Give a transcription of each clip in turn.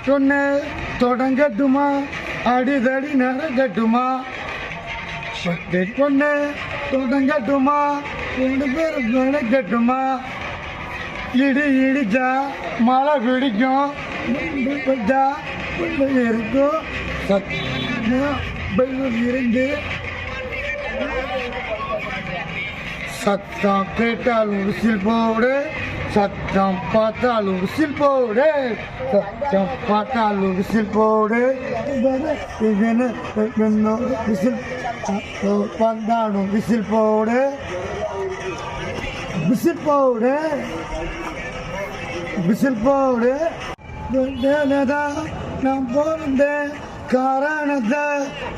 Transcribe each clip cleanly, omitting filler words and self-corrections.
சொன்ன தொடங்கட்டுமா அடிதடி நடக்கட்டுமா பொண்ணு தொடங்கட்டுமா 2 பேரும் நடக்கட்டுமா இடி இடிச்சா மழை பிடிக்கும் பட்டா இருக்கும் சத்தம் இருந்து சத்தம் கேட்டால் உரிசில் போடு சத்தம் பார்த்தால் உரிசில் போடு சத்தம் பார்த்தால் உரிசில் போடு விசில் வந்தாலும் விசில் போடு விசில் போடு விசில் போடு நான் பிறந்தேன் காரணத்தை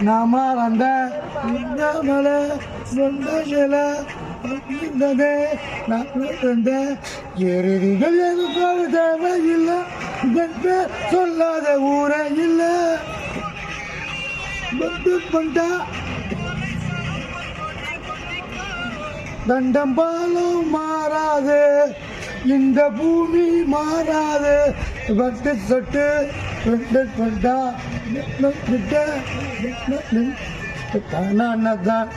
நான் மறந்த இந்த மலை சொந்தங்கள நான் இருந்தேன் எருதிகள் எதுக்காக தேவையில்லை சொல்லாத ஊரே இல்லை பண்ணா தண்டம் பாலும் மாறாது இந்த பூமி மாறாது வட்டு சொட்டு பண்ணா தான்